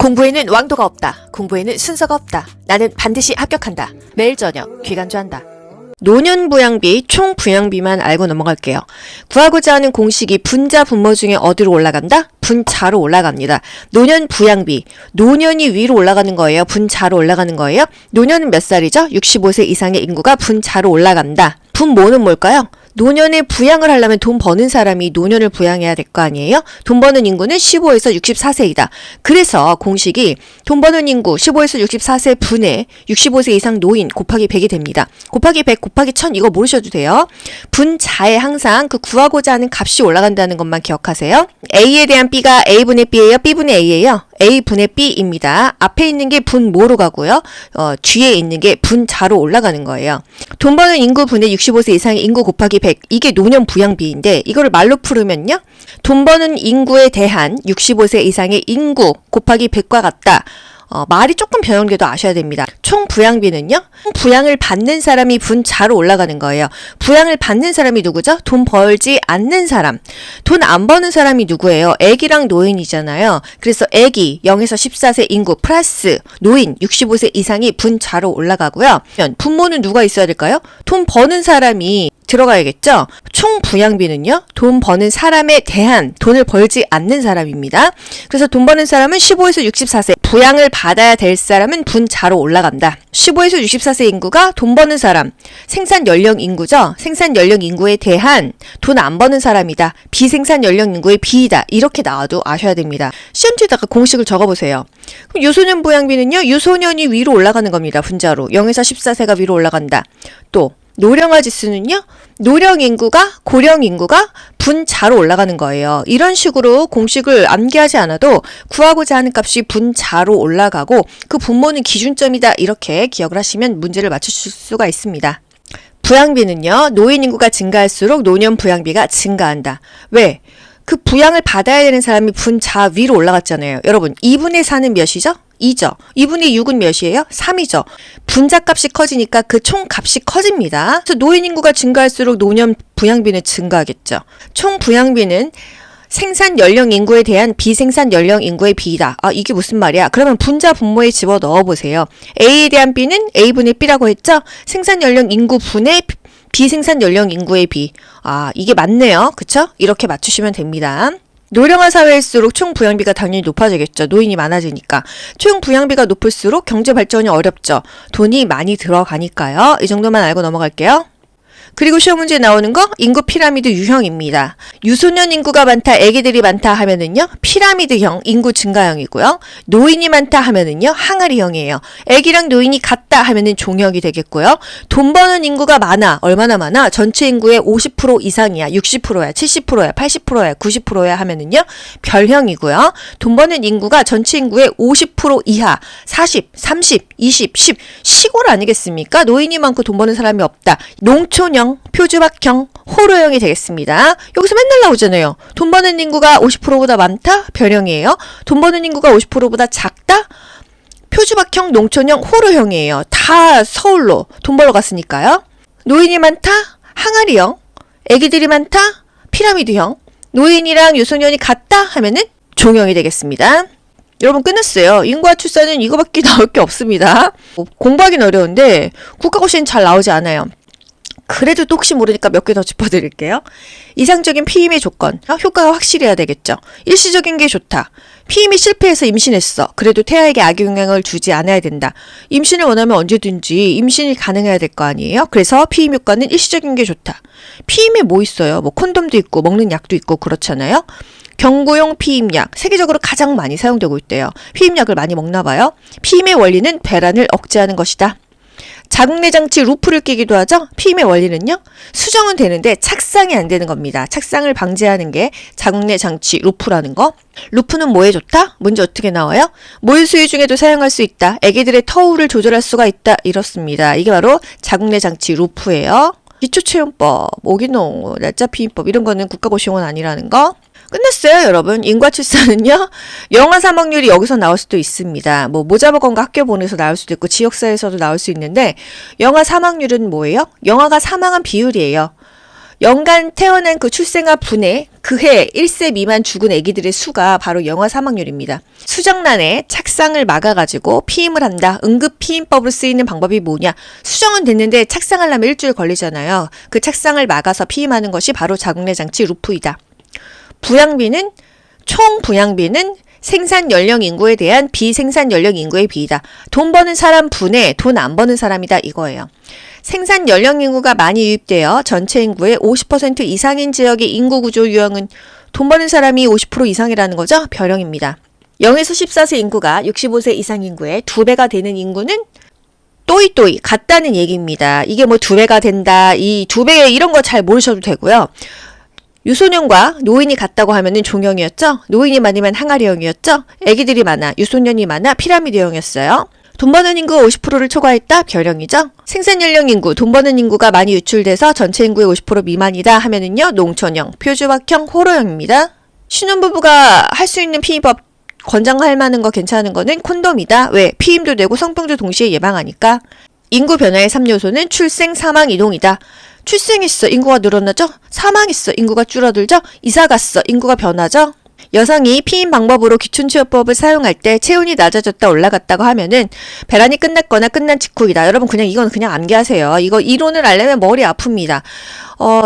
공부에는 왕도가 없다. 공부에는 순서가 없다. 나는 반드시 합격한다. 매일 저녁 귀간주한다. 노년부양비, 총부양비만 알고 넘어갈게요. 구하고자 하는 공식이 분자 분모 중에 어디로 올라간다? 분자로 올라갑니다. 노년부양비, 노년이 위로 올라가는 거예요? 분자로 올라가는 거예요? 노년은 몇 살이죠? 65세 이상의 인구가 분자로 올라간다. 분모는 뭘까요? 노년에 부양을 하려면 돈 버는 사람이 노년을 부양해야 될 거 아니에요? 돈 버는 인구는 15에서 64세이다. 그래서 공식이 돈 버는 인구 15에서 64세 분의 65세 이상 노인 곱하기 100이 됩니다. 곱하기 100 곱하기 1000 이거 모르셔도 돼요. 분자에 항상 그 구하고자 하는 값이 올라간다는 것만 기억하세요. A에 대한 B가 A분의 B예요? B분의 A예요? A분의 B입니다. 앞에 있는 게 분모로 가고요. 뒤에 있는 게 분자로 올라가는 거예요. 돈 버는 인구 분의 65세 이상의 인구 곱하기 100. 이게 노년 부양비인데 이거를 말로 풀으면요. 돈 버는 인구에 대한 65세 이상의 인구 곱하기 100과 같다. 말이 조금 변형돼도 아셔야 됩니다. 총 부양비는요. 부양을 받는 사람이 분자로 올라가는 거예요. 부양을 받는 사람이 누구죠? 돈 벌지 않는 사람. 돈 안 버는 사람이 누구예요? 애기랑 노인이잖아요. 그래서 애기 0에서 14세 인구 플러스 노인 65세 이상이 분자로 올라가고요. 분모는 누가 있어야 될까요? 돈 버는 사람이 들어가야겠죠? 총 부양비는요, 돈 버는 사람에 대한 돈을 벌지 않는 사람입니다. 그래서 돈 버는 사람은 15에서 64세, 부양을 받아야 될 사람은 분자로 올라간다. 15에서 64세 인구가 돈 버는 사람, 생산 연령 인구죠? 생산 연령 인구에 대한 돈 안 버는 사람이다. 비생산 연령 인구의 비이다. 이렇게 나와도 아셔야 됩니다. 시험지에다가 공식을 적어보세요. 그럼 유소년 부양비는요, 유소년이 위로 올라가는 겁니다. 분자로. 0에서 14세가 위로 올라간다. 또 노령화 지수는요. 노령 인구가 고령 인구가 분자로 올라가는 거예요. 이런 식으로 공식을 암기하지 않아도 구하고자 하는 값이 분자로 올라가고 그 분모는 기준점이다. 이렇게 기억을 하시면 문제를 맞추실 수가 있습니다. 부양비는요. 노인 인구가 증가할수록 노년 부양비가 증가한다. 왜? 그 부양을 받아야 되는 사람이 분자 위로 올라갔잖아요. 여러분 2분의 4는 몇이죠? 2죠. 2분의 6은 몇이에요? 3이죠. 분자값이 커지니까 그 총값이 커집니다. 그래서 노인 인구가 증가할수록 노년 부양비는 증가하겠죠. 총 부양비는 생산 연령 인구에 대한 비생산 연령 인구의 비이다. 이게 무슨 말이야? 그러면 분자 분모에 집어 넣어 보세요. A에 대한 B는 A분의 B라고 했죠? 생산 연령 인구 분의 비생산 연령 인구의 비. 이게 맞네요. 그쵸? 이렇게 맞추시면 됩니다. 노령화 사회일수록 총 부양비가 당연히 높아지겠죠. 노인이 많아지니까. 총 부양비가 높을수록 경제 발전이 어렵죠. 돈이 많이 들어가니까요. 이 정도만 알고 넘어갈게요. 그리고 시험 문제에 나오는 거 인구 피라미드 유형입니다. 유소년 인구가 많다, 애기들이 많다 하면은요. 피라미드형 인구 증가형이고요. 노인이 많다 하면은요. 항아리형이에요. 애기랑 노인이 같다 하면은 종형이 되겠고요. 돈 버는 인구가 많아. 얼마나 많아? 전체 인구의 50% 이상이야. 60%야. 70%야. 80%야. 90%야 하면은요. 별형이고요. 돈 버는 인구가 전체 인구의 50% 이하. 40, 30, 20, 10. 시골 아니겠습니까? 노인이 많고 돈 버는 사람이 없다. 농촌형, 표주박형, 호로형이 되겠습니다. 여기서 맨날 나오잖아요. 돈 버는 인구가 50%보다 많다? 별형이에요. 돈 버는 인구가 50%보다 작다? 표주박형, 농촌형, 호로형이에요. 다 서울로 돈 벌러 갔으니까요. 노인이 많다? 항아리형. 애기들이 많다? 피라미드형. 노인이랑 유소년이 같다? 하면은 종형이 되겠습니다. 여러분 끝났어요. 인구와 출산은 이거밖에 나올 게 없습니다. 공부하기는 어려운데 국가고시는 잘 나오지 않아요. 그래도 또 혹시 모르니까 몇 개 더 짚어드릴게요. 이상적인 피임의 조건. 효과가 확실해야 되겠죠. 일시적인 게 좋다. 피임이 실패해서 임신했어. 그래도 태아에게 악영향을 주지 않아야 된다. 임신을 원하면 언제든지 임신이 가능해야 될 거 아니에요? 그래서 피임 효과는 일시적인 게 좋다. 피임에 뭐 있어요? 콘돔도 있고 먹는 약도 있고 그렇잖아요. 경구용 피임약. 세계적으로 가장 많이 사용되고 있대요. 피임약을 많이 먹나 봐요. 피임의 원리는 배란을 억제하는 것이다. 자궁내 장치 루프를 끼기도 하죠. 피임의 원리는요. 수정은 되는데 착상이 안 되는 겁니다. 착상을 방지하는 게 자궁내 장치 루프라는 거. 루프는 뭐에 좋다? 문제 어떻게 나와요? 모유 수유 중에도 사용할 수 있다. 애기들의 터울을 조절할 수가 있다. 이렇습니다. 이게 바로 자궁내 장치 루프예요. 기초체험법, 오기농, 날짜 피임법 이런 거는 국가고시용은 아니라는 거. 끝났어요, 여러분. 인과 출산은요. 영아 사망률이 여기서 나올 수도 있습니다. 모자보건과 학교 보내서 나올 수도 있고 지역사회에서도 나올 수 있는데 영아 사망률은 뭐예요? 영아가 사망한 비율이에요. 연간 태어난 그 출생아 분의 그해 1세 미만 죽은 아기들의 수가 바로 영아 사망률입니다. 수정란에 착상을 막아가지고 피임을 한다. 응급 피임법으로 쓰이는 방법이 뭐냐? 수정은 됐는데 착상하려면 일주일 걸리잖아요. 그 착상을 막아서 피임하는 것이 바로 자궁내 장치 루프이다. 부양비는 총 부양비는 생산 연령 인구에 대한 비생산 연령 인구의 비이다. 돈 버는 사람 분의 돈 안 버는 사람이다 이거예요. 생산 연령 인구가 많이 유입되어 전체 인구의 50% 이상인 지역의 인구 구조 유형은 돈 버는 사람이 50% 이상이라는 거죠. 별형입니다. 0에서 14세 인구가 65세 이상 인구의 2배가 되는 인구는 또이또이 같다는 얘기입니다. 이게 뭐 2배가 된다, 이 2배 이런 거 잘 모르셔도 되고요. 유소년과 노인이 같다고 하면은 종형이었죠. 노인이 많으면 항아리형이었죠. 아기들이 많아, 유소년이 많아 피라미드형이었어요. 돈 버는 인구가 50%를 초과했다? 별형이죠. 생산 연령 인구, 돈 버는 인구가 많이 유출돼서 전체 인구의 50% 미만이다 하면은요, 농촌형, 표주박형, 호러형입니다. 신혼부부가 할 수 있는 피임법 권장할 만한 거 괜찮은 거는 콘돔이다. 왜? 피임도 되고 성병도 동시에 예방하니까. 인구 변화의 3요소는 출생, 사망, 이동이다. 출생했어, 인구가 늘어나죠? 사망했어, 인구가 줄어들죠? 이사갔어, 인구가 변하죠? 여성이 피임 방법으로 기춘치료법을 사용할 때 체온이 낮아졌다 올라갔다고 하면은 배란이 끝났거나 끝난 직후이다. 여러분 그냥 이건 그냥 암기하세요. 이거 이론을 알려면 머리 아픕니다.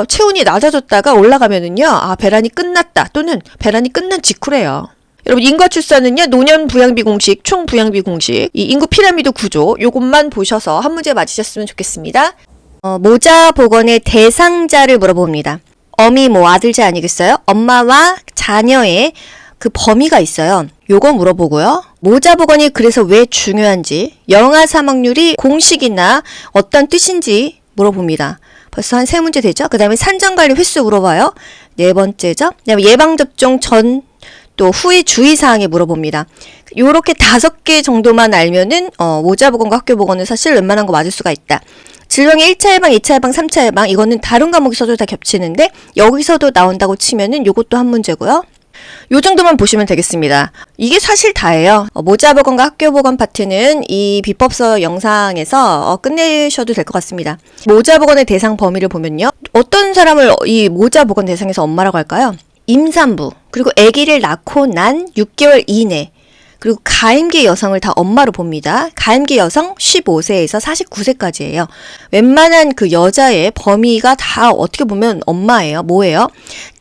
체온이 낮아졌다가 올라가면은요, 아 배란이 끝났다 또는 배란이 끝난 직후래요. 여러분 인과 출산은요, 노년 부양비 공식, 총 부양비 공식, 이 인구 피라미드 구조 요것만 보셔서 한 문제 맞히셨으면 좋겠습니다. 모자 복원의 대상자를 물어봅니다. 어미 뭐 아들자 아니겠어요? 엄마와 자녀의 그 범위가 있어요. 요거 물어보고요. 모자 복원이 그래서 왜 중요한지, 영아 사망률이 공식이나 어떤 뜻인지 물어봅니다. 벌써 한 3문제 되죠? 그 다음에 산정관리 횟수 물어봐요. 4번째죠? 그 다음에 예방접종 전 또 후의 주의사항에 물어봅니다. 요렇게 5개 정도만 알면은 모자 복원과 학교 복원은 사실 웬만한 거 맞을 수가 있다. 질병의 1차 예방, 2차 예방, 3차 예방 이거는 다른 과목에서도 다 겹치는데 여기서도 나온다고 치면은 요것도 한 문제고요. 요 정도만 보시면 되겠습니다. 이게 사실 다예요. 모자 복원과 학교 복원 파트는 이 비법서 영상에서 끝내셔도 될 것 같습니다. 모자 복원의 대상 범위를 보면요. 어떤 사람을 이 모자 복원 대상에서 엄마라고 할까요? 임산부, 그리고 아기를 낳고 난 6개월 이내, 그리고 가임기 여성을 다 엄마로 봅니다. 가임기 여성 15세에서 49세까지예요. 웬만한 그 여자의 범위가 다 어떻게 보면 엄마예요. 뭐예요?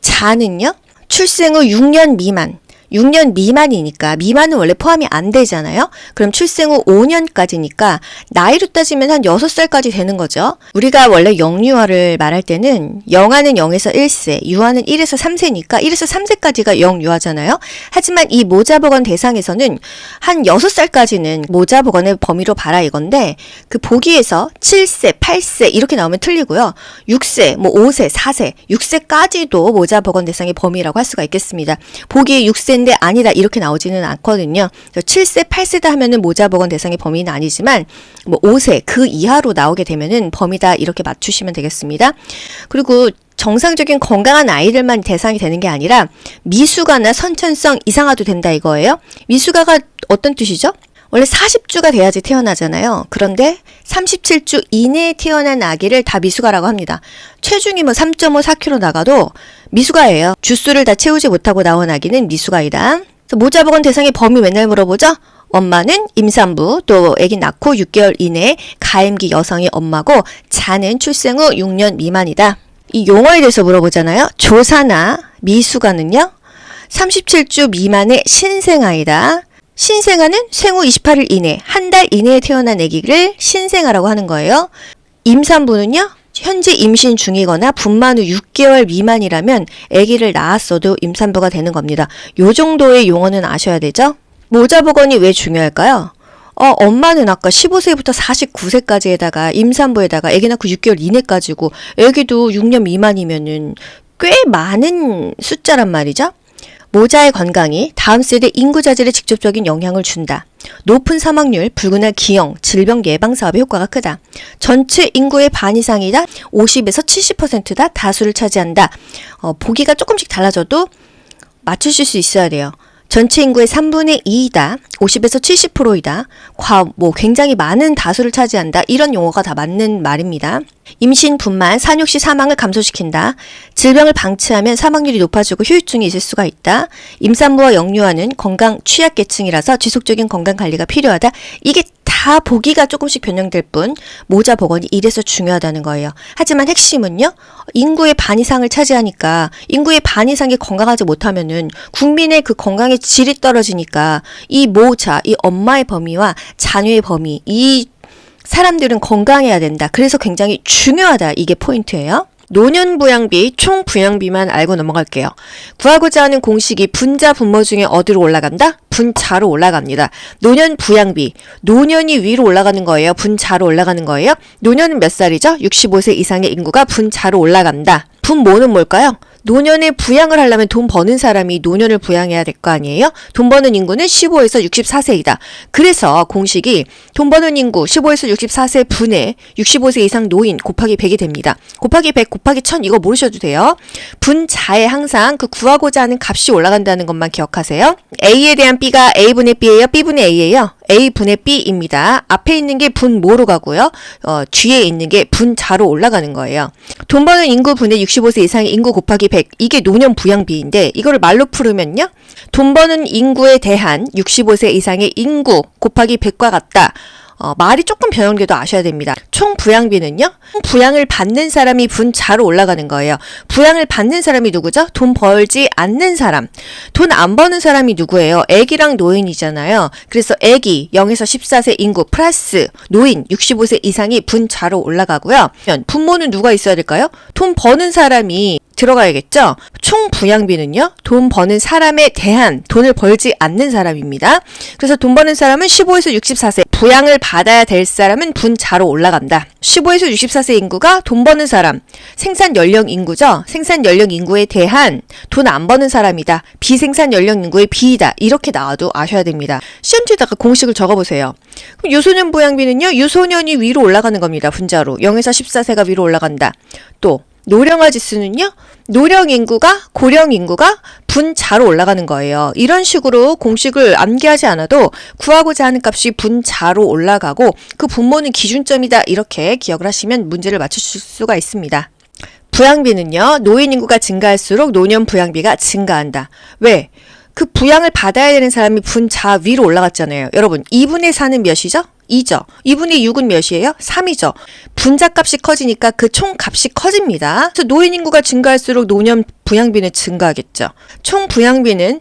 자는요? 출생 후 6년 미만. 6년 미만이니까 미만은 원래 포함이 안 되잖아요. 그럼 출생 후 5년까지니까 나이로 따지면 한 6살까지 되는 거죠. 우리가 원래 영유아를 말할 때는 영아는 0에서 1세, 유아는 1에서 3세니까 1에서 3세까지가 영유아잖아요. 하지만 이 모자복원 대상에서는 한 6살까지는 모자복원의 범위로 봐라 이건데 그 보기에서 7세, 8세 이렇게 나오면 틀리고요. 6세, 뭐 5세, 4세, 6세까지도 모자복원 대상의 범위라고 할 수가 있겠습니다. 보기에 6세 근데 아니다 이렇게 나오지는 않거든요. 7세, 8세다 하면은 모자복원 대상의 범위는 아니지만 뭐 5세 그 이하로 나오게 되면은 범위다 이렇게 맞추시면 되겠습니다. 그리고 정상적인 건강한 아이들만 대상이 되는 게 아니라 미숙아나 선천성 이상아도 된다 이거예요. 미숙아가 어떤 뜻이죠? 원래 40주가 돼야지 태어나잖아요. 그런데 37주 이내에 태어난 아기를 다 미숙아라고 합니다. 체중이 뭐 3.5, 4kg 나가도 미숙아예요. 주수를 다 채우지 못하고 나온 아기는 미숙아이다. 모자복원 대상의 범위 맨날 물어보죠? 엄마는 임산부, 또 아기 낳고 6개월 이내에 가임기 여성이 엄마고 자는 출생 후 6년 미만이다. 이 용어에 대해서 물어보잖아요. 조사나 미숙아는요. 37주 미만의 신생아이다. 신생아는 생후 28일 이내, 한 달 이내에 태어난 아기를 신생아라고 하는 거예요. 임산부는요. 현재 임신 중이거나 분만 후 6개월 미만이라면 아기를 낳았어도 임산부가 되는 겁니다. 요 정도의 용어는 아셔야 되죠. 모자복원이 왜 중요할까요? 엄마는 아까 15세부터 49세까지에다가 임산부에다가 아기 낳고 6개월 이내까지고 아기도 6년 미만이면은 꽤 많은 숫자란 말이죠. 모자의 건강이 다음 세대 인구 자질에 직접적인 영향을 준다. 높은 사망률, 불균한 기형, 질병 예방 사업의 효과가 크다. 전체 인구의 반 이상이다. 50에서 70%다. 다수를 차지한다. 보기가 조금씩 달라져도 맞추실 수 있어야 돼요. 전체 인구의 3분의 2이다. 50에서 70%이다. 굉장히 많은 다수를 차지한다. 이런 용어가 다 맞는 말입니다. 임신, 분만, 산육 시 사망을 감소시킨다. 질병을 방치하면 사망률이 높아지고 후유증이 있을 수가 있다. 임산부와 영유아는 건강 취약계층이라서 지속적인 건강관리가 필요하다. 이게 다 보기가 조금씩 변형될 뿐 모자 복원이 이래서 중요하다는 거예요. 하지만 핵심은요. 인구의 반 이상을 차지하니까 인구의 반 이상이 건강하지 못하면은 국민의 그 건강의 질이 떨어지니까 이 모자, 이 엄마의 범위와 자녀의 범위, 이 사람들은 건강해야 된다. 그래서 굉장히 중요하다. 이게 포인트예요. 노년 부양비, 총 부양비만 알고 넘어갈게요. 구하고자 하는 공식이 분자 분모 중에 어디로 올라간다? 분자로 올라갑니다. 노년 부양비, 노년이 위로 올라가는 거예요? 분자로 올라가는 거예요? 노년은 몇 살이죠? 65세 이상의 인구가 분자로 올라간다. 분모는 뭘까요? 노년에 부양을 하려면 돈 버는 사람이 노년을 부양해야 될 거 아니에요? 돈 버는 인구는 15에서 64세이다. 그래서 공식이 돈 버는 인구 15에서 64세 분의 65세 이상 노인 곱하기 100이 됩니다. 곱하기 100 곱하기 1000 이거 모르셔도 돼요. 분자에 항상 그 구하고자 하는 값이 올라간다는 것만 기억하세요. A에 대한 B가 A분의 B예요? B분의 A예요? A분의 B입니다. 앞에 있는 게 분모로 가고요. 뒤에 있는 게 분자로 올라가는 거예요. 돈 버는 인구 분의 65세 이상의 인구 곱하기 100. 이게 노년 부양비인데 이거를 말로 풀으면요. 돈 버는 인구에 대한 65세 이상의 인구 곱하기 100과 같다. 말이 조금 변형돼도 아셔야 됩니다. 총 부양비는요. 부양을 받는 사람이 분자로 올라가는 거예요. 부양을 받는 사람이 누구죠? 돈 벌지 않는 사람. 돈 안 버는 사람이 누구예요? 애기랑 노인이잖아요. 그래서 애기 0에서 14세 인구 플러스 노인 65세 이상이 분자로 올라가고요. 분모는 누가 있어야 될까요? 돈 버는 사람이 들어가야겠죠? 총 부양비는요. 돈 버는 사람에 대한 돈을 벌지 않는 사람입니다. 그래서 돈 버는 사람은 15에서 64세, 부양을 받아야 될 사람은 분자로 올라간다. 15에서 64세 인구가 돈 버는 사람, 생산 연령 인구죠. 생산 연령 인구에 대한 돈 안 버는 사람이다. 비생산 연령 인구의 비이다. 이렇게 나와도 아셔야 됩니다. 시험지에다가 공식을 적어보세요. 그럼 유소년 부양비는요. 유소년이 위로 올라가는 겁니다. 분자로. 0에서 14세가 위로 올라간다. 또 노령화 지수는요. 노령 인구가 고령 인구가 분자로 올라가는 거예요. 이런 식으로 공식을 암기하지 않아도 구하고자 하는 값이 분자로 올라가고 그 분모는 기준점이다. 이렇게 기억을 하시면 문제를 맞추실 수가 있습니다. 부양비는요. 노인 인구가 증가할수록 노년 부양비가 증가한다. 왜? 그 부양을 받아야 되는 사람이 분자 위로 올라갔잖아요. 여러분 2분의 4는 몇이죠? 2죠. 2분의 6은 몇이에요? 3이죠. 분자값이 커지니까 그 총값이 커집니다. 그래서 노인 인구가 증가할수록 노년 부양비는 증가하겠죠. 총 부양비는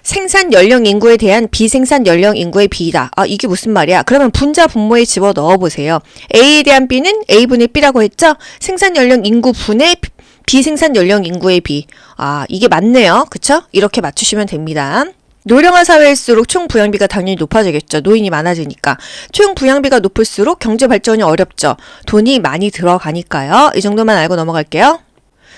생산 연령 인구에 대한 비생산 연령 인구의 비이다. 이게 무슨 말이야? 그러면 분자 분모에 집어 넣어 보세요. A에 대한 B는 A분의 B라고 했죠? 생산 연령 인구 분의 비생산 연령 인구의 비. 이게 맞네요. 그쵸? 이렇게 맞추시면 됩니다. 노령화 사회일수록 총 부양비가 당연히 높아지겠죠. 노인이 많아지니까. 총 부양비가 높을수록 경제 발전이 어렵죠. 돈이 많이 들어가니까요. 이 정도만 알고 넘어갈게요.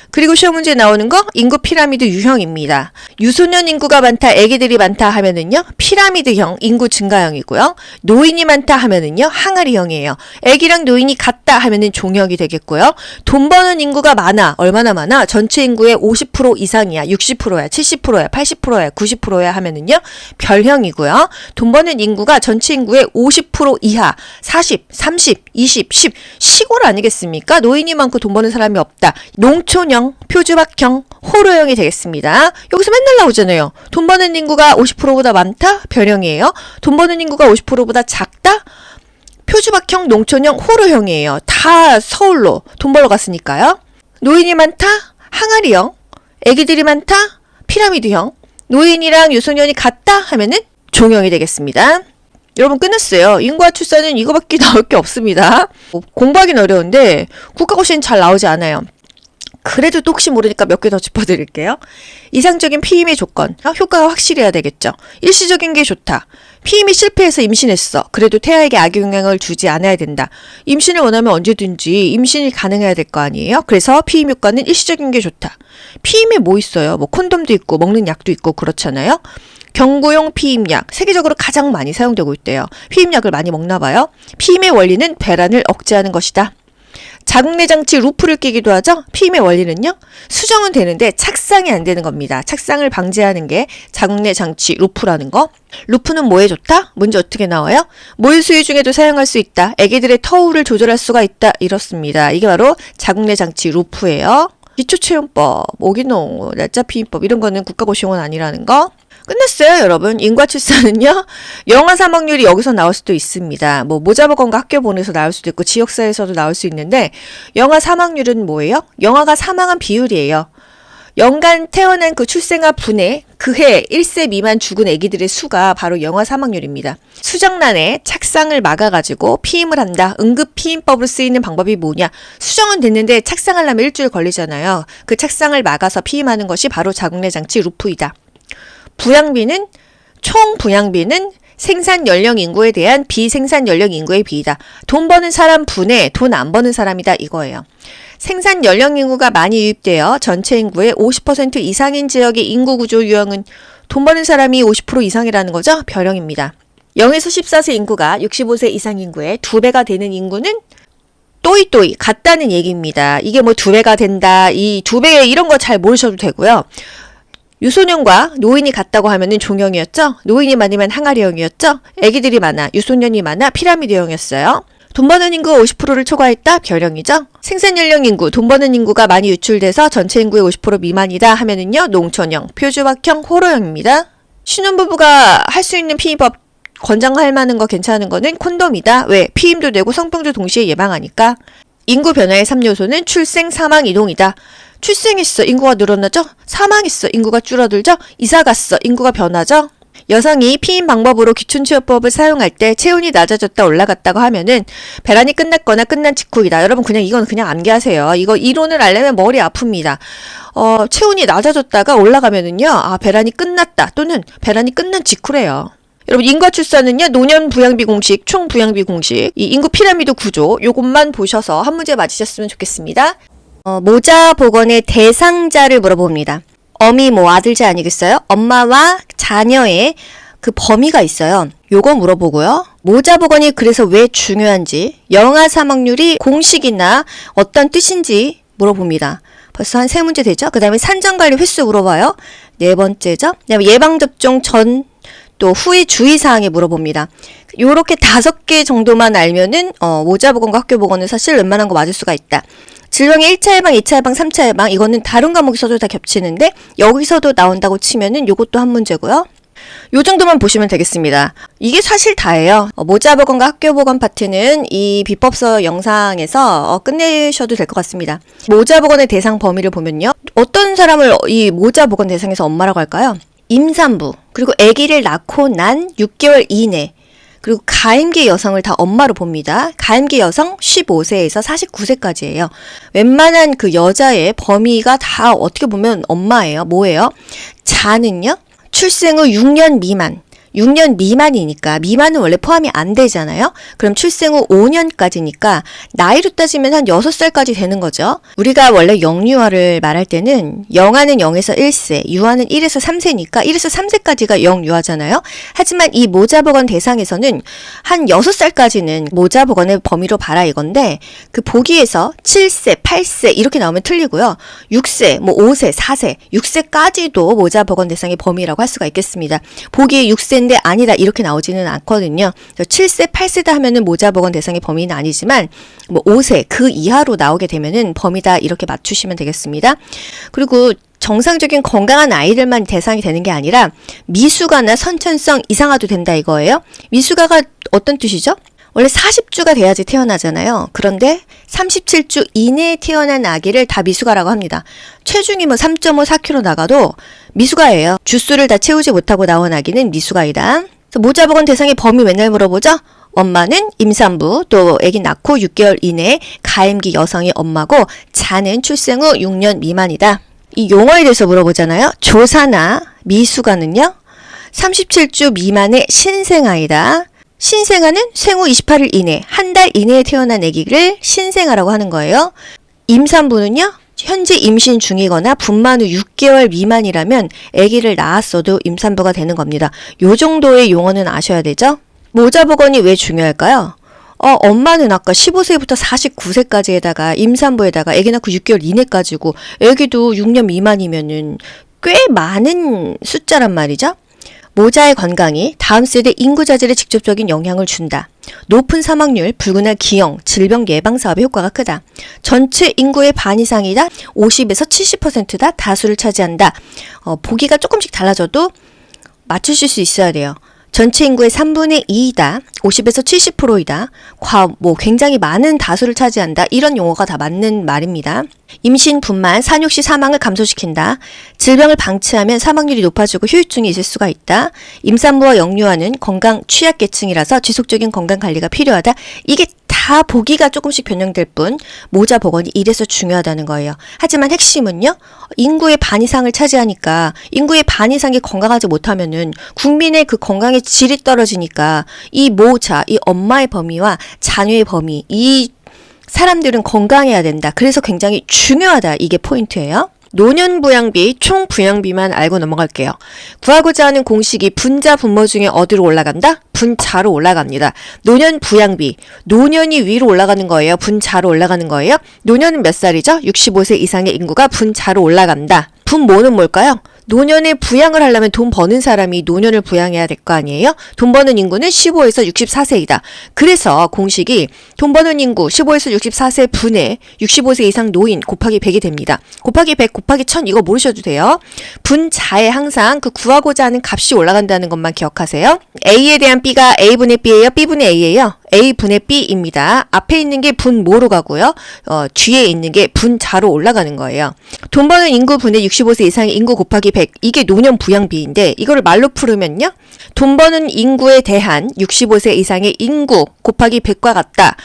그리고 시험 문제에 나오는 거 인구 피라미드 유형입니다. 유소년 인구가 많다, 아기들이 많다 하면은요. 피라미드형 인구 증가형이고요. 노인이 많다 하면은요. 항아리형이에요. 아기랑 노인이 같다 하면은 종형이 되겠고요. 돈 버는 인구가 많아. 얼마나 많아? 전체 인구의 50% 이상이야. 60%야, 70%야, 80%야, 90%야 하면은요. 별형이고요. 돈 버는 인구가 전체 인구의 50% 이하, 40, 30, 20, 10 시골 아니겠습니까? 노인이 많고 돈 버는 사람이 없다. 농촌형, 표주박형, 호로형이 되겠습니다. 여기서 맨날 나오잖아요. 돈 버는 인구가 50%보다 많다? 별형이에요. 돈 버는 인구가 50%보다 작다? 표주박형, 농촌형, 호로형이에요. 다 서울로 돈 벌러 갔으니까요. 노인이 많다? 항아리형. 아기들이 많다? 피라미드형. 노인이랑 유소년이 같다? 하면은 종형이 되겠습니다. 여러분 끝났어요. 인구와 출산은 이거밖에 나올 게 없습니다. 공부하기는 어려운데 국가고시는 잘 나오지 않아요. 그래도 또 혹시 모르니까 몇 개 더 짚어드릴게요. 이상적인 피임의 조건. 효과가 확실해야 되겠죠. 일시적인 게 좋다. 피임이 실패해서 임신했어. 그래도 태아에게 악영향을 주지 않아야 된다. 임신을 원하면 언제든지 임신이 가능해야 될 거 아니에요. 그래서 피임 효과는 일시적인 게 좋다. 피임에 뭐 있어요? 뭐 콘돔도 있고 먹는 약도 있고 그렇잖아요. 경구용 피임약. 세계적으로 가장 많이 사용되고 있대요. 피임약을 많이 먹나 봐요. 피임의 원리는 배란을 억제하는 것이다. 자궁내장치 루프를 끼기도 하죠. 피임의 원리는요. 수정은 되는데 착상이 안 되는 겁니다. 착상을 방지하는 게 자궁내장치 루프라는 거. 루프는 뭐에 좋다? 문제 어떻게 나와요? 모유수유 중에도 사용할 수 있다. 아기들의 터울을 조절할 수가 있다. 이렇습니다. 이게 바로 자궁내장치 루프예요. 기초체온법, 오기농, 날짜피임법 이런 거는 국가고시용은 아니라는 거. 끝났어요, 여러분. 인과출산은요, 영아 사망률이 여기서 나올 수도 있습니다. 뭐, 모자보건과 학교 보내서 나올 수도 있고, 지역사회에서도 나올 수 있는데, 영아 사망률은 뭐예요? 영아가 사망한 비율이에요. 연간 태어난 그 출생아 분의 그해 1세 미만 죽은 아기들의 수가 바로 영아 사망률입니다. 수정란에 착상을 막아가지고 피임을 한다. 응급피임법으로 쓰이는 방법이 뭐냐? 수정은 됐는데 착상하려면 일주일 걸리잖아요. 그 착상을 막아서 피임하는 것이 바로 자궁내장치 루프이다. 부양비는 총 부양비는 생산 연령 인구에 대한 비생산 연령 인구의 비이다. 돈 버는 사람 분의 돈 안 버는 사람이다 이거예요. 생산 연령 인구가 많이 유입되어 전체 인구의 50% 이상인 지역의 인구 구조 유형은 돈 버는 사람이 50% 이상이라는 거죠. 별형입니다. 0에서 14세 인구가 65세 이상 인구의 2배가 되는 인구는 또이또이 같다는 얘기입니다. 이게 뭐 2배가 된다, 이 2배 이런 거 잘 모르셔도 되고요. 유소년과 노인이 같다고 하면은 종형이었죠. 노인이 많으면 항아리형이었죠. 아기들이 많아, 유소년이 많아 피라미드형이었어요. 돈 버는 인구가 50%를 초과했다? 별형이죠. 생산연령 인구, 돈 버는 인구가 많이 유출돼서 전체 인구의 50% 미만이다 하면은요, 농촌형, 표주박형, 호러형입니다. 신혼부부가 할 수 있는 피임법 권장할 만한 거 괜찮은 거는 콘돔이다. 왜? 피임도 되고 성병도 동시에 예방하니까. 인구 변화의 3요소는 출생, 사망, 이동이다. 출생했어, 인구가 늘어나죠? 사망했어, 인구가 줄어들죠? 이사갔어, 인구가 변하죠? 여성이 피임 방법으로 기춘치료법을 사용할 때 체온이 낮아졌다 올라갔다고 하면은 배란이 끝났거나 끝난 직후이다. 여러분 그냥 이건 그냥 암기하세요. 이거 이론을 알려면 머리 아픕니다. 체온이 낮아졌다가 올라가면은요, 아 배란이 끝났다 또는 배란이 끝난 직후래요. 여러분 인과출산은요, 노년 부양비 공식, 총 부양비 공식, 이 인구 피라미드 구조 요것만 보셔서 한 문제 맞히셨으면 좋겠습니다. 모자 보건의 대상자를 물어봅니다. 어미 뭐 아들자 아니겠어요? 엄마와 자녀의 그 범위가 있어요. 요거 물어보고요. 모자 보건이 그래서 왜 중요한지, 영아 사망률이 공식이나 어떤 뜻인지 물어봅니다. 벌써 한 3문제 되죠? 그 다음에 산정관리 횟수 물어봐요. 4번째죠? 그 다음에 예방접종 전 또 후의 주의사항에 물어봅니다. 요렇게 5개 정도만 알면은 모자 보건과 학교 보건은 사실 웬만한 거 맞을 수가 있다. 질병의 1차 예방, 2차 예방, 3차 예방 이거는 다른 과목에서도 다 겹치는데 여기서도 나온다고 치면은 요것도 한 문제고요. 요 정도만 보시면 되겠습니다. 이게 사실 다예요. 모자 보건과 학교 보건 파트는 이 비법서 영상에서 끝내셔도 될 것 같습니다. 모자 보건의 대상 범위를 보면요. 어떤 사람을 이 모자 보건 대상에서 엄마라고 할까요? 임산부, 그리고 아기를 낳고 난 6개월 이내, 그리고 가임기 여성을 다 엄마로 봅니다. 가임기 여성 15세에서 49세까지예요. 웬만한 그 여자의 범위가 다 어떻게 보면 엄마예요. 뭐예요? 자는요? 출생 후 6년 미만. 6년 미만이니까 미만은 원래 포함이 안 되잖아요. 그럼 출생 후 5년까지니까 나이로 따지면 한 6살까지 되는 거죠. 우리가 원래 영유아를 말할 때는 영아는 0에서 1세, 유아는 1에서 3세니까 1에서 3세까지가 영유아잖아요. 하지만 이 모자보건 대상에서는 한 6살까지는 모자보건의 범위로 봐라 이건데 그 보기에서 7세, 8세 이렇게 나오면 틀리고요. 6세, 뭐 5세, 4세, 6세까지도 모자보건 대상의 범위라고 할 수가 있겠습니다. 보기에 6세 근데 아니다 이렇게 나오지는 않거든요. 7세, 8세다 하면은 모자보건 대상의 범위는 아니지만 뭐 5세 그 이하로 나오게 되면은 범위다 이렇게 맞추시면 되겠습니다. 그리고 정상적인 건강한 아이들만 대상이 되는 게 아니라 미숙아나 선천성 이상아도 된다 이거예요. 미숙아가 어떤 뜻이죠? 원래 40주가 돼야지 태어나잖아요. 그런데 37주 이내에 태어난 아기를 다 미숙아라고 합니다. 체중이 뭐 3.5, 4kg 나가도 미숙아예요. 주수를 다 채우지 못하고 나온 아기는 미숙아이다. 모자보건 대상의 범위 맨날 물어보죠? 엄마는 임산부, 또 아기 낳고 6개월 이내에 가임기 여성이 엄마고 자는 출생 후 6년 미만이다. 이 용어에 대해서 물어보잖아요. 조사나 미숙아는요. 37주 미만의 신생아이다. 신생아는 생후 28일 이내, 한 달 이내에 태어난 아기를 신생아라고 하는 거예요. 임산부는요, 현재 임신 중이거나 분만 후 6개월 미만이라면 아기를 낳았어도 임산부가 되는 겁니다. 요 정도의 용어는 아셔야 되죠? 모자보건이 왜 중요할까요? 엄마는 아까 15세부터 49세까지에다가 임산부에다가 아기 낳고 6개월 이내까지고 아기도 6년 미만이면은 꽤 많은 숫자란 말이죠. 모자의 건강이 다음 세대 인구 자질에 직접적인 영향을 준다. 높은 사망률, 불균형 기형, 질병 예방 사업의 효과가 크다. 전체 인구의 반 이상이다. 50에서 70%다. 다수를 차지한다. 보기가 조금씩 달라져도 맞추실 수 있어야 돼요. 전체 인구의 3분의 2이다. 50에서 70%이다. 굉장히 많은 다수를 차지한다. 이런 용어가 다 맞는 말입니다. 임신, 분만, 산육 시 사망을 감소시킨다. 질병을 방치하면 사망률이 높아지고 후유증이 있을 수가 있다. 임산부와 영유아는 건강 취약계층이라서 지속적인 건강 관리가 필요하다. 이게 다 보기가 조금씩 변형될 뿐 모자 복원이 이래서 중요하다는 거예요. 하지만 핵심은요. 인구의 반 이상을 차지하니까 인구의 반 이상이 건강하지 못하면은 국민의 그 건강의 질이 떨어지니까 이 모자, 이 엄마의 범위와 자녀의 범위, 이 사람들은 건강해야 된다. 그래서 굉장히 중요하다. 이게 포인트예요. 노년 부양비, 총 부양비만 알고 넘어갈게요. 구하고자 하는 공식이 분자 분모 중에 어디로 올라간다? 분자로 올라갑니다. 노년 부양비, 노년이 위로 올라가는 거예요? 분자로 올라가는 거예요? 노년은 몇 살이죠? 65세 이상의 인구가 분자로 올라간다. 분모는 뭘까요? 노년에 부양을 하려면 돈 버는 사람이 노년을 부양해야 될 거 아니에요? 돈 버는 인구는 15에서 64세이다. 그래서 공식이 돈 버는 인구 15에서 64세 분의 65세 이상 노인 곱하기 100이 됩니다. 곱하기 100 곱하기 1000 이거 모르셔도 돼요. 분자에 항상 그 구하고자 하는 값이 올라간다는 것만 기억하세요. A에 대한 B가 A분의 B예요? B분의 A예요? A분의 B입니다. 앞에 있는 게 분모로 가고요. 뒤에 있는 게 분자로 올라가는 거예요. 돈 버는 인구 분의 65세 이상의 인구 곱하기 100. 이게 노년 부양비인데 이거를 말로 풀으면요. 돈 버는 인구에 대한 65세 이상의 인구 곱하기 100과 같다.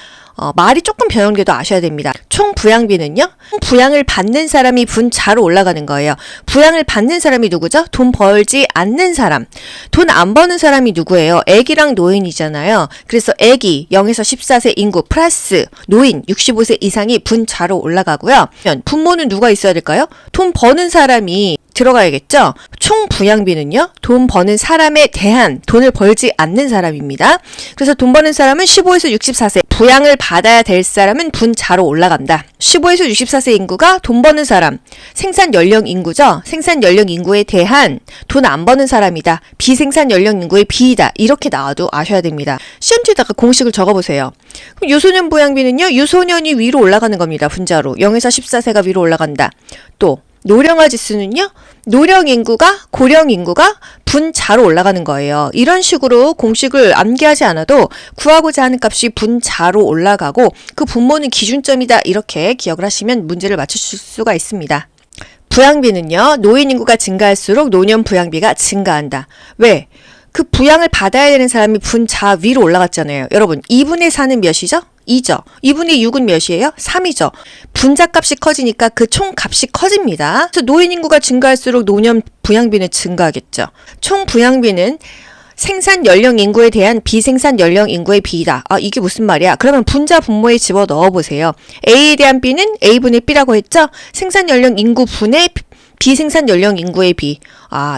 말이 조금 변형돼도 아셔야 됩니다. 총 부양비는요. 부양을 받는 사람이 분자로 올라가는 거예요. 부양을 받는 사람이 누구죠? 돈 벌지 않는 사람. 돈 안 버는 사람이 누구예요? 애기랑 노인이잖아요. 그래서 애기 0에서 14세 인구 플러스 노인 65세 이상이 분자로 올라가고요. 분모는 누가 있어야 될까요? 돈 버는 사람이 들어가야겠죠? 총 부양비는요. 돈 버는 사람에 대한 돈을 벌지 않는 사람입니다. 그래서 돈 버는 사람은 15에서 64세, 부양을 받아야 될 사람은 분자로 올라간다. 15에서 64세 인구가 돈 버는 사람, 생산 연령 인구죠. 생산 연령 인구에 대한 돈 안 버는 사람이다. 비생산 연령 인구의 비이다. 이렇게 나와도 아셔야 됩니다. 시험지에다가 공식을 적어보세요. 그럼 유소년 부양비는요. 유소년이 위로 올라가는 겁니다. 분자로. 0에서 14세가 위로 올라간다. 또 노령화 지수는요. 노령 인구가 고령 인구가 분자로 올라가는 거예요. 이런 식으로 공식을 암기하지 않아도 구하고자 하는 값이 분자로 올라가고 그 분모는 기준점이다. 이렇게 기억을 하시면 문제를 맞추실 수가 있습니다. 부양비는요. 노인 인구가 증가할수록 노년 부양비가 증가한다. 왜? 그 부양을 받아야 되는 사람이 분자 위로 올라갔잖아요. 여러분 2분의 4는 몇이죠? 2죠. 2분의 6은 몇이에요? 3이죠. 분자값이 커지니까 그 총값이 커집니다. 그래서 노인 인구가 증가할수록 노년 부양비는 증가하겠죠. 총 부양비는 생산 연령 인구에 대한 비생산 연령 인구의 비이다. 이게 무슨 말이야? 그러면 분자 분모에 집어 넣어 보세요. A에 대한 B는 A분의 B라고 했죠? 생산 연령 인구 분의 비생산 연령 인구의 비.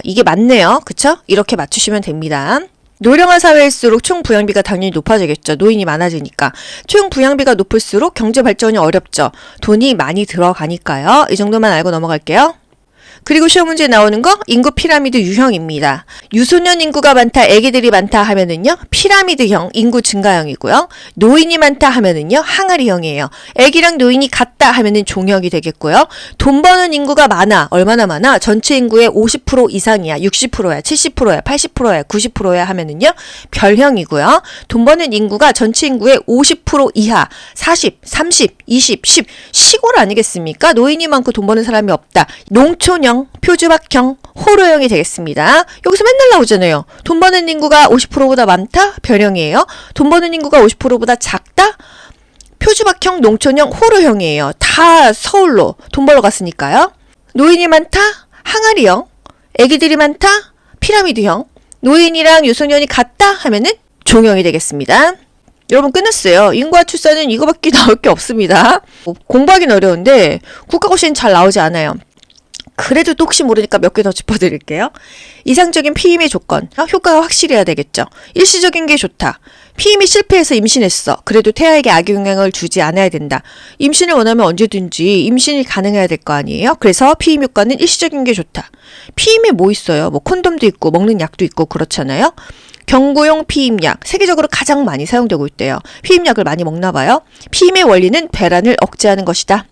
이게 맞네요. 그쵸? 이렇게 맞추시면 됩니다. 노령화 사회일수록 총 부양비가 당연히 높아지겠죠. 노인이 많아지니까. 총 부양비가 높을수록 경제 발전이 어렵죠. 돈이 많이 들어가니까요. 이 정도만 알고 넘어갈게요. 그리고 시험 문제에 나오는 거 인구 피라미드 유형입니다. 유소년 인구가 많다, 애기들이 많다 하면은요. 피라미드형 인구 증가형이고요. 노인이 많다 하면은요. 항아리형이에요. 애기랑 노인이 같다 하면은 종형이 되겠고요. 돈 버는 인구가 많아. 얼마나 많아? 전체 인구의 50% 이상이야. 60%야, 70%야, 80%야, 90%야 하면은요. 별형이고요. 돈 버는 인구가 전체 인구의 50% 이하, 40, 30, 20, 10 시골 아니겠습니까? 노인이 많고 돈 버는 사람이 없다. 농촌형, 표주박형, 호로형이 되겠습니다. 여기서 맨날 나오잖아요. 돈 버는 인구가 50%보다 많다? 별형이에요. 돈 버는 인구가 50%보다 작다? 표주박형, 농촌형, 호로형이에요. 다 서울로 돈 벌러 갔으니까요. 노인이 많다? 항아리형. 애기들이 많다? 피라미드형. 노인이랑 유소년이 같다? 하면은 종형이 되겠습니다. 여러분 끝났어요. 인구와 출산은 이거밖에 나올 게 없습니다. 공부하기는 어려운데 국가고시는 잘 나오지 않아요. 그래도 또 혹시 모르니까 몇 개 더 짚어드릴게요. 이상적인 피임의 조건. 효과가 확실해야 되겠죠. 일시적인 게 좋다. 피임이 실패해서 임신했어. 그래도 태아에게 악영향을 주지 않아야 된다. 임신을 원하면 언제든지 임신이 가능해야 될 거 아니에요? 그래서 피임 효과는 일시적인 게 좋다. 피임에 뭐 있어요? 뭐 콘돔도 있고 먹는 약도 있고 그렇잖아요. 경구용 피임약, 세계적으로 가장 많이 사용되고 있대요. 피임약을 많이 먹나 봐요. 피임의 원리는 배란을 억제하는 것이다.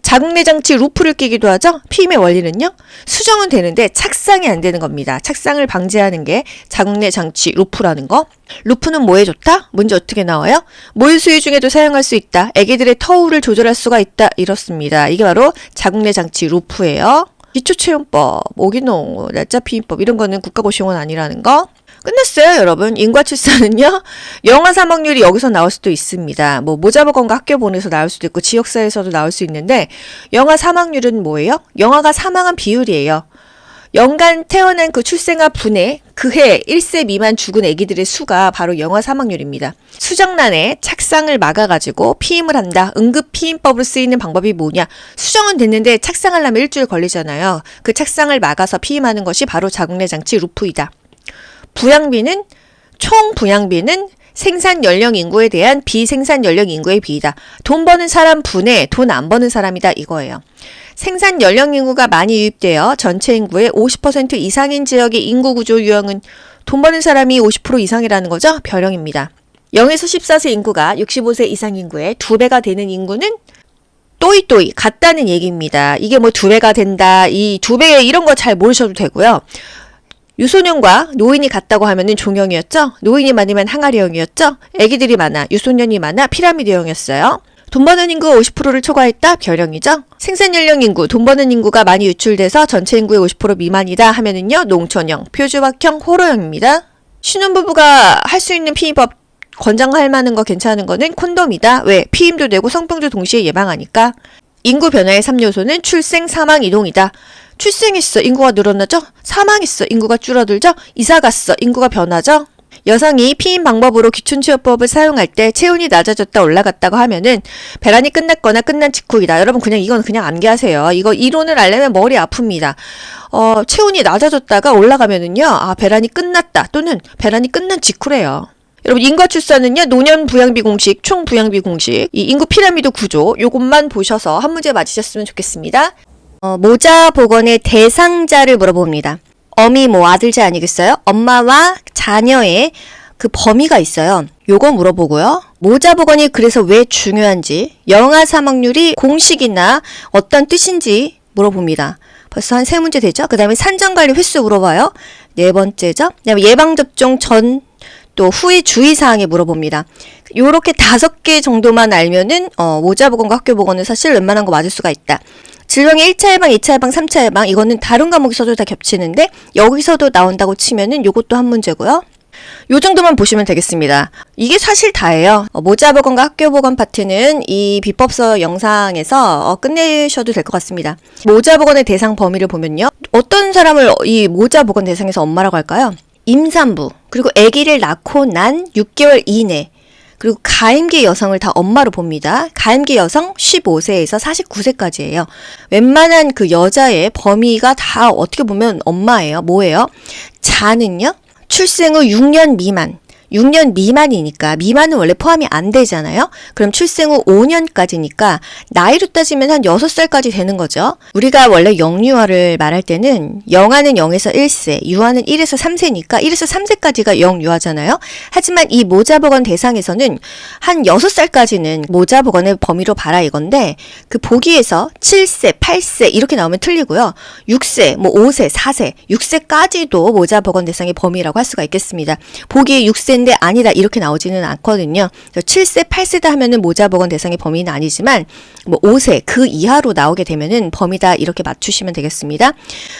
자궁내장치 루프를 끼기도 하죠. 피임의 원리는요. 수정은 되는데 착상이 안 되는 겁니다. 착상을 방지하는 게 자궁내장치 루프라는 거. 루프는 뭐에 좋다? 문제 어떻게 나와요? 모유수유 중에도 사용할 수 있다. 아기들의 터울을 조절할 수가 있다. 이렇습니다. 이게 바로 자궁내장치 루프예요. 기초체험법, 오기농, 날짜 피임법 이런 거는 국가고시용은 아니라는 거. 끝났어요, 여러분. 인과 출산은요. 영아 사망률이 여기서 나올 수도 있습니다. 뭐 모자보건과 학교본에서 나올 수도 있고 지역사회에서도 나올 수 있는데 영아 사망률은 뭐예요? 영아가 사망한 비율이에요. 연간 태어난 그 출생아 분의 그해 1세 미만 죽은 아기들의 수가 바로 영아 사망률입니다. 수정란에 착상을 막아가지고 피임을 한다. 응급 피임법으로 쓰이는 방법이 뭐냐? 수정은 됐는데 착상하려면 일주일 걸리잖아요. 그 착상을 막아서 피임하는 것이 바로 자궁내장치 루프이다. 부양비는 총 부양비는 생산 연령 인구에 대한 비생산 연령 인구의 비이다. 돈 버는 사람 분의 돈 안 버는 사람이다 이거예요. 생산 연령 인구가 많이 유입되어 전체 인구의 50% 이상인 지역의 인구 구조 유형은 돈 버는 사람이 50% 이상이라는 거죠. 별형입니다. 0에서 14세 인구가 65세 이상 인구의 2배가 되는 인구는 또이또이 같다는 얘기입니다. 이게 뭐 2배가 된다, 이 2배 이런 거 잘 모르셔도 되고요. 유소년과 노인이 같다고 하면은 종형이었죠. 노인이 많으면 항아리형이었죠. 아기들이 많아, 유소년이 많아 피라미드형이었어요. 돈 버는 인구가 50%를 초과했다. 별형이죠. 생산 연령 인구, 돈 버는 인구가 많이 유출돼서 전체 인구의 50% 미만이다 하면은요. 농촌형, 표주박형, 호러형입니다. 신혼부부가 할 수 있는 피임법 권장할 만한 거 괜찮은 거는 콘돔이다. 왜? 피임도 되고 성병도 동시에 예방하니까. 인구 변화의 3요소는 출생, 사망, 이동이다. 출생했어. 인구가 늘어나죠? 사망했어. 인구가 줄어들죠? 이사갔어. 인구가 변하죠? 여성이 피임 방법으로 기춘치료법을 사용할 때 체온이 낮아졌다 올라갔다고 하면은 배란이 끝났거나 끝난 직후이다. 여러분 그냥 이건 그냥 암기하세요. 이거 이론을 알려면 머리 아픕니다. 체온이 낮아졌다가 올라가면은요. 아, 배란이 끝났다 또는 배란이 끝난 직후래요. 여러분 인과 출산은요. 노년 부양비 공식, 총 부양비 공식, 이 인구 피라미드 구조 요것만 보셔서 한 문제 맞히셨으면 좋겠습니다. 모자 복원의 대상자를 물어봅니다. 어미 뭐 아들자 아니겠어요? 엄마와 자녀의 그 범위가 있어요. 요거 물어보고요. 모자 복원이 그래서 왜 중요한지, 영아 사망률이 공식이나 어떤 뜻인지 물어봅니다. 벌써 한 3문제 되죠? 그 다음에 산정관리 횟수 물어봐요. 4번째죠? 그 다음에 예방접종 전 또 후의 주의사항에 물어봅니다. 요렇게 5개 정도만 알면은 모자 복원과 학교 복원은 사실 웬만한 거 맞을 수가 있다. 질병의 1차 예방, 2차 예방, 3차 예방 이거는 다른 과목에서도 다 겹치는데 여기서도 나온다고 치면은 요것도 한 문제고요. 요 정도만 보시면 되겠습니다. 이게 사실 다예요. 모자 복원과 학교 복원 파트는 이 비법서 영상에서 끝내셔도 될 것 같습니다. 모자 복원의 대상 범위를 보면요. 어떤 사람을 이 모자 복원 대상에서 엄마라고 할까요? 임산부, 그리고 아기를 낳고 난 6개월 이내, 그리고 가임기 여성을 다 엄마로 봅니다. 가임기 여성 15세에서 49세까지예요. 웬만한 그 여자의 범위가 다 어떻게 보면 엄마예요. 뭐예요? 자는요? 출생 후 6년 미만. 6년 미만이니까 미만은 원래 포함이 안 되잖아요. 그럼 출생 후 5년까지니까 나이로 따지면 한 6살까지 되는 거죠. 우리가 원래 영유아를 말할 때는 영아는 0에서 1세, 유아는 1에서 3세니까 1에서 3세까지가 영유아잖아요. 하지만 이 모자보건 대상에서는 한 6살까지는 모자보건의 범위로 봐라 이건데 그 보기에서 7세, 8세 이렇게 나오면 틀리고요. 6세, 뭐 5세, 4세, 6세까지도 모자보건 대상의 범위라고 할 수가 있겠습니다. 보기에 6세 인데 아니다 이렇게 나오지는 않거든요. 7세, 8세다 하면은 모자보건 대상의 범위는 아니지만 뭐 5세 그 이하로 나오게 되면은 범위다 이렇게 맞추시면 되겠습니다.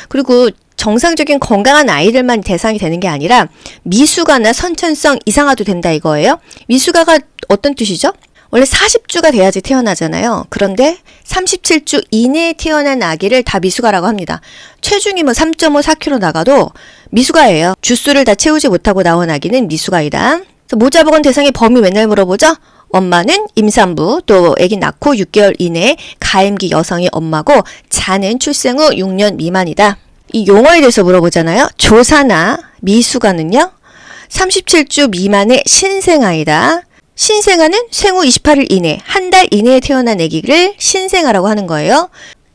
그리고 정상적인 건강한 아이들만 대상이 되는 게 아니라 미숙아나 선천성 이상아도 된다 이거예요. 미숙아가 어떤 뜻이죠? 원래 40주가 돼야지 태어나잖아요. 그런데 37주 이내에 태어난 아기를 다 미숙아라고 합니다. 체중이 뭐 3.5, 4kg 나가도 미숙아예요. 주수를 다 채우지 못하고 나온 아기는 미숙아이다. 모자보건 대상의 범위 맨날 물어보죠? 엄마는 임산부, 또 아기 낳고 6개월 이내 가임기 여성이 엄마고 자는 출생 후 6년 미만이다. 이 용어에 대해서 물어보잖아요. 조사나 미숙아는요. 37주 미만의 신생아이다. 신생아는 생후 28일 이내, 한 달 이내에 태어난 아기를 신생아라고 하는 거예요.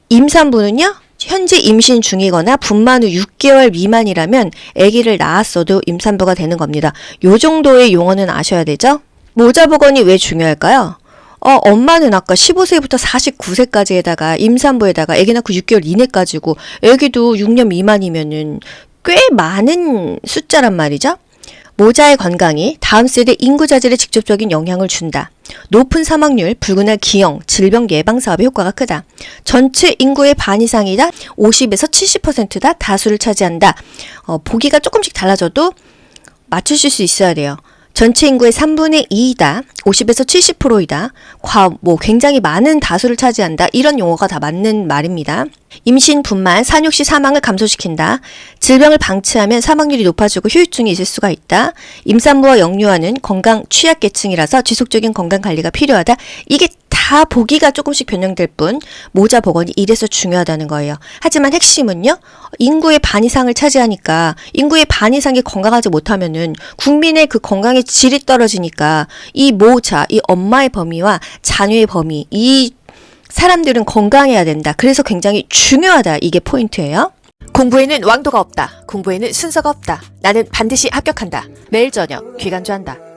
임산부는요. 현재 임신 중이거나 분만 후 6개월 미만이라면 아기를 낳았어도 임산부가 되는 겁니다. 요 정도의 용어는 아셔야 되죠? 모자보건이 왜 중요할까요? 엄마는 아까 15세부터 49세까지에다가 임산부에다가 아기 낳고 6개월 이내까지고 아기도 6년 미만이면은 꽤 많은 숫자란 말이죠. 모자의 건강이 다음 세대 인구 자질에 직접적인 영향을 준다. 높은 사망률, 불균할 기형, 질병 예방 사업의 효과가 크다. 전체 인구의 반 이상이다. 50에서 70%다. 다수를 차지한다. 보기가 조금씩 달라져도 맞추실 수 있어야 돼요. 전체 인구의 3분의 2이다. 50에서 70%이다. 굉장히 많은 다수를 차지한다. 이런 용어가 다 맞는 말입니다. 임신, 분만, 산육 시 사망을 감소시킨다. 질병을 방치하면 사망률이 높아지고 후유증이 있을 수가 있다. 임산부와 영유아는 건강 취약계층이라서 지속적인 건강관리가 필요하다. 이게 다 보기가 조금씩 변형될 뿐 모자 보건이 이래서 중요하다는 거예요. 하지만 핵심은요. 인구의 반 이상을 차지하니까 인구의 반 이상이 건강하지 못하면은 국민의 그 건강의 질이 떨어지니까 이 모자, 이 엄마의 범위와 자녀의 범위, 이 사람들은 건강해야 된다. 그래서 굉장히 중요하다. 이게 포인트예요. 공부에는 왕도가 없다. 공부에는 순서가 없다. 나는 반드시 합격한다. 매일 저녁 귀간주한다.